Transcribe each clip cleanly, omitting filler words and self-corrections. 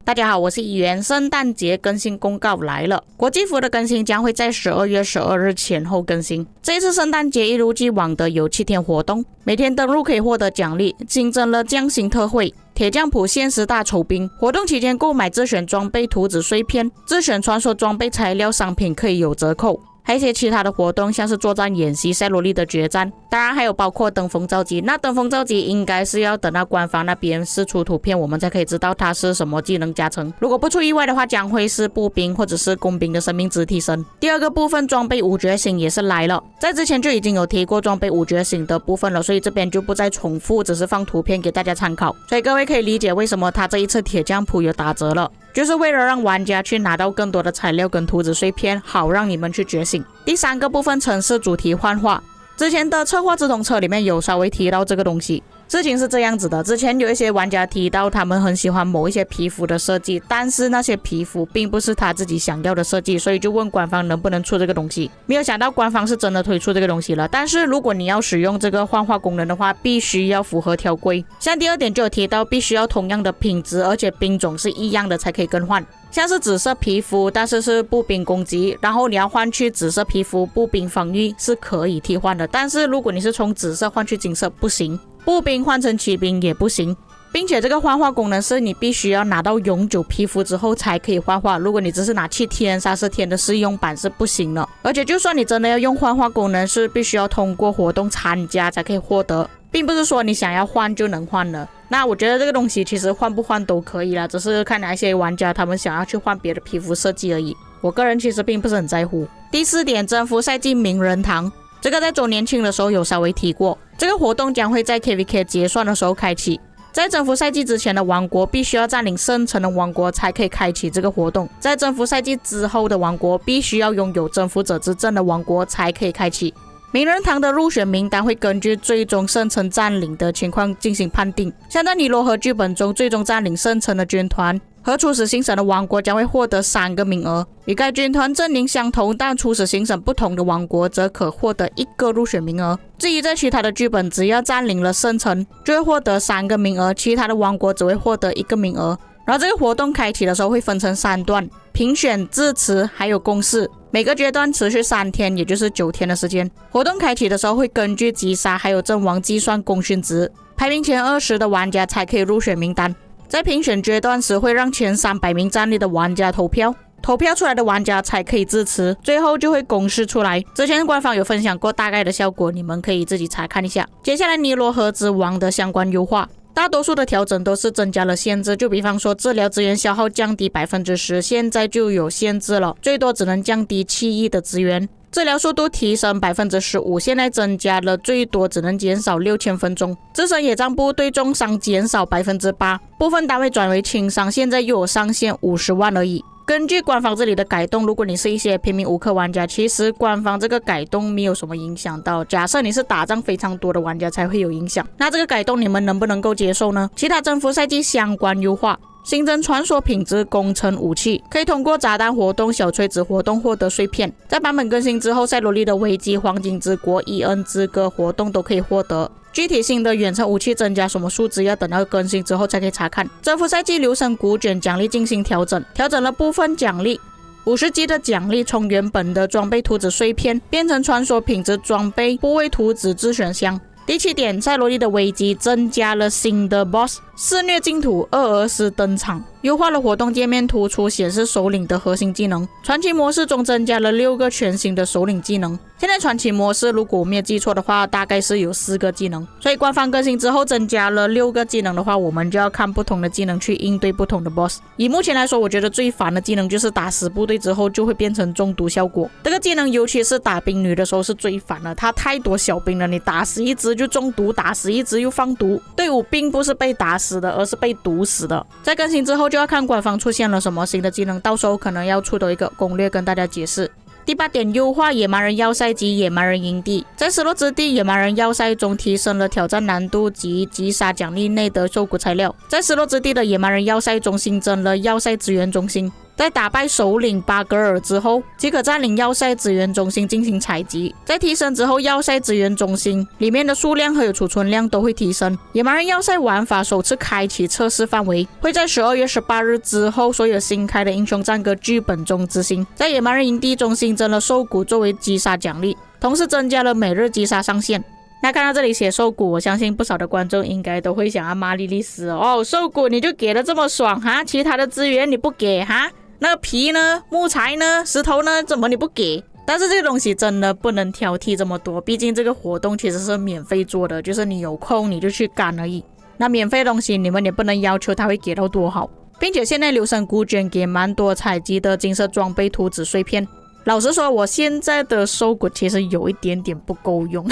大家好，我是议员。圣诞节更新公告来了，国际服的更新将会在12月12日前后更新。这一次圣诞节一如既往的有7天活动，每天登录可以获得奖励，新增了匠心特惠、铁匠谱限时大酬宾。活动期间购买自选装备图纸碎片、自选传说装备材料商品可以有折扣。还有一些其他的活动，像是作战演习、赛罗利的决战，当然还有包括登峰造极。那登峰造极应该是要等到官方那边释出图片，我们才可以知道它是什么技能加成。如果不出意外的话，将会是步兵或者是工兵的生命值提升。第二个部分，装备五觉醒也是来了，在之前就已经有提过装备五觉醒的部分了，所以这边就不再重复，只是放图片给大家参考。所以各位可以理解为什么他这一次铁匠谱有打折了，就是为了让玩家去拿到更多的材料跟图纸碎片，好让你们去觉醒。第三个部分，城市主题幻化，之前的策划直通车里面有稍微提到这个东西。事情是这样子的，之前有一些玩家提到他们很喜欢某一些皮肤的设计，但是那些皮肤并不是他自己想要的设计，所以就问官方能不能出这个东西。没有想到官方是真的推出这个东西了，但是如果你要使用这个幻化功能的话，必须要符合条规。像第二点就有提到，必须要同样的品质，而且兵种是一样的才可以更换。像是紫色皮肤，但是是步兵攻击，然后你要换去紫色皮肤，步兵防御是可以替换的。但是如果你是从紫色换去金色不行，步兵换成骑兵也不行，并且这个幻化功能是你必须要拿到永久皮肤之后才可以幻化，如果你只是拿去天杀是天的试用版是不行的。而且就算你真的要用幻化功能，是必须要通过活动参加才可以获得，并不是说你想要换就能换的。那我觉得这个东西其实换不换都可以啦，只是看哪一些玩家他们想要去换别的皮肤设计而已。我个人其实并不是很在乎。第四点，征服赛季名人堂，这个在周年庆的时候有稍微提过，这个活动将会在 KVK 结算的时候开启。在征服赛季之前的王国必须要占领圣城的王国才可以开启这个活动，在征服赛季之后的王国必须要拥有征服者之证的王国才可以开启。名人堂的入选名单会根据最终圣城占领的情况进行判定，像在尼罗河剧本中，最终占领圣城的军团和初始行省的王国将会获得3个名额，与该军团阵营相同但初始行省不同的王国则可获得1个入选名额。至于在其他的剧本，只要占领了圣城就会获得3个名额，其他的王国只会获得1个名额。然后这个活动开启的时候会分成3段，评选、致辞还有公示，每个阶段持续3天，也就是9天的时间。活动开启的时候会根据击杀还有阵亡计算功勋值，排名前20的玩家才可以入选名单。在评选阶段时会让前300名战力的玩家投票，投票出来的玩家才可以致辞，最后就会公示出来。之前官方有分享过大概的效果，你们可以自己查看一下。接下来尼罗河之王的相关优化，大多数的调整都是增加了限制，就比方说治疗资源消耗降低 10%， 现在就有限制了，最多只能降低7亿的资源。治疗速度提升 15%， 现在增加了最多只能减少6000分钟。自身野战部对重伤减少 8%， 部分单位转为轻伤，现在又有上限50万而已。根据官方这里的改动，如果你是一些平民无氪玩家，其实官方这个改动没有什么影响到，假设你是打仗非常多的玩家才会有影响。那这个改动你们能不能够接受呢？其他征服赛季相关优化，新增传说品质工程武器，可以通过炸弹活动、小锤子活动获得碎片。在版本更新之后，赛罗利的危机、黄金之国、伊恩之歌活动都可以获得。具体性的远程武器增加什么数值，要等到更新之后才可以查看。征服赛季流程古卷奖励进行调整，调整了部分奖励。50级的奖励从原本的装备图纸碎片变成传说品质装备部位图纸自选项。第7点，赛罗利的危机增加了新的 BOSS 肆虐净土厄俄斯登场，优化了活动界面，突出显示首领的核心技能。传奇模式中增加了6个全新的首领技能，现在传奇模式如果我没有记错的话，大概是有4个技能，所以官方更新之后增加了6个技能的话，我们就要看不同的技能去应对不同的 BOSS。 以目前来说，我觉得最烦的技能就是打死部队之后就会变成中毒效果，这个技能尤其是打兵女的时候是最烦的，它太多小兵了，你打死一只就中毒，打死一只又放毒，队伍并不是被打死的，而是被毒死的。在更新之后就要看官方出现了什么新的技能，到时候可能要出多一个攻略跟大家解释。第8点，优化野蛮人要塞及野蛮人营地。在失落之地野蛮人要塞中提升了挑战难度及击杀奖励内的受谷材料。在失落之地的野蛮人要塞中新增了要塞资源中心，在打败首领巴格尔之后，即可占领要塞资源中心进行采集。在提升之后，要塞资源中心里面的数量和储存量都会提升。野蛮人要塞玩法首次开启测试范围，会在12月18日之后所有新开的英雄战歌剧本中执行。在野蛮人营地中新增了兽骨作为击杀奖励，同时增加了每日击杀上限。那看到这里写兽骨，我相信不少的观众应该都会想要骂莉莉丝哦，兽骨你就给的这么爽哈，其他的资源你不给哈？那个皮呢？木材呢？石头呢？怎么你不给？但是这个东西真的不能挑剔这么多，毕竟这个活动其实是免费做的，就是你有空你就去干而已。那免费的东西你们也不能要求它会给到多好，并且现在流神菇卷给蛮多采集的金色装备图纸碎片。老实说，我现在的兽骨其实有一点点不够用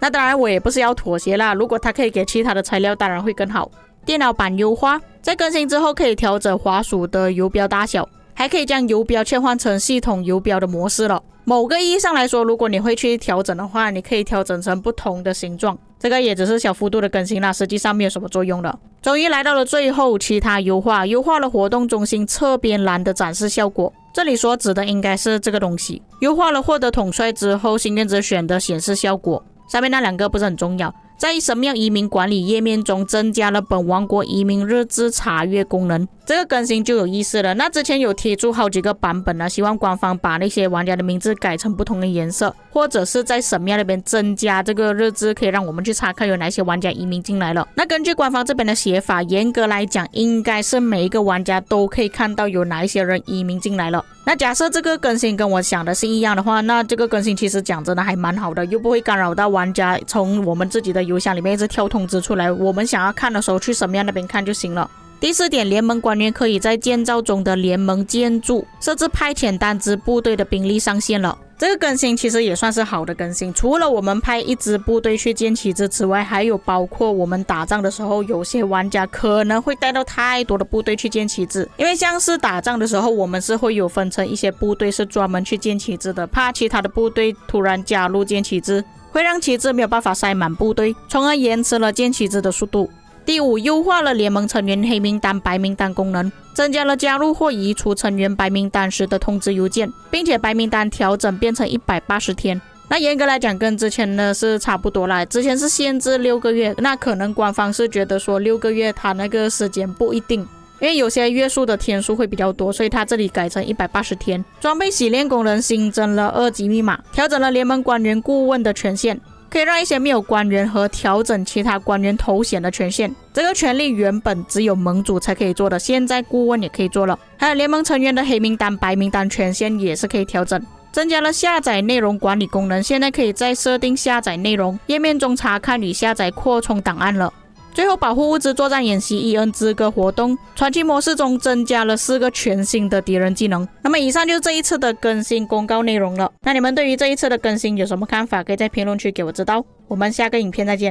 那当然我也不是要妥协啦，如果它可以给其他的材料当然会更好。电脑版优化，在更新之后可以调整滑鼠的游标大小，还可以将游标切换成系统游标的模式了。某个意义上来说，如果你会去调整的话，你可以调整成不同的形状，这个也只是小幅度的更新啦，实际上没有什么作用的。终于来到了最后，其他优化，优化了活动中心侧边栏的展示效果，这里所指的应该是这个东西。优化了获得统帅之后新原则选的显示效果，上面那两个不是很重要。在神庙移民管理页面中增加了本王国移民日志查阅功能，这个更新就有意思了。那之前有贴出好几个版本希望官方把那些玩家的名字改成不同的颜色，或者是在神庙那边增加这个日志，可以让我们去查看有哪些玩家移民进来了。那根据官方这边的写法，严格来讲应该是每一个玩家都可以看到有哪一些人移民进来了。那假设这个更新跟我想的是一样的话，那这个更新其实讲真的还蛮好的，又不会干扰到玩家从我们自己的邮箱里面一直跳通知出来，我们想要看的时候去神庙那边看就行了。第4点，联盟官员可以在建造中的联盟建筑设置派遣单支部队的兵力上限了。这个更新其实也算是好的更新，除了我们派一支部队去建旗帜之外，还有包括我们打仗的时候，有些玩家可能会带到太多的部队去建旗帜，因为像是打仗的时候，我们是会有分成一些部队是专门去建旗帜的，怕其他的部队突然加入建旗帜，会让旗帜没有办法塞满部队，从而延迟了建旗帜的速度。第5，优化了联盟成员黑名单白名单功能，增加了加入或移除成员白名单时的通知邮件，并且白名单调整变成180天。那严格来讲跟之前呢是差不多啦，之前是限制6个月，那可能官方是觉得说6个月它那个时间不一定，因为有些约束的天数会比较多，所以它这里改成180天。装备洗练功能新增了2级密码，调整了联盟官员顾问的权限，可以让一些没有官员和调整其他官员头衔的权限，这个权利原本只有盟主才可以做的，现在顾问也可以做了。还有联盟成员的黑名单白名单权限也是可以调整。增加了下载内容管理功能，现在可以在设定下载内容页面中查看与下载扩充档案了。最后，保护物资作战演习EN资格活动传奇模式中增加了4个全新的敌人技能。那么以上就是这一次的更新公告内容了。那你们对于这一次的更新有什么看法？可以在评论区给我知道。我们下个影片再见。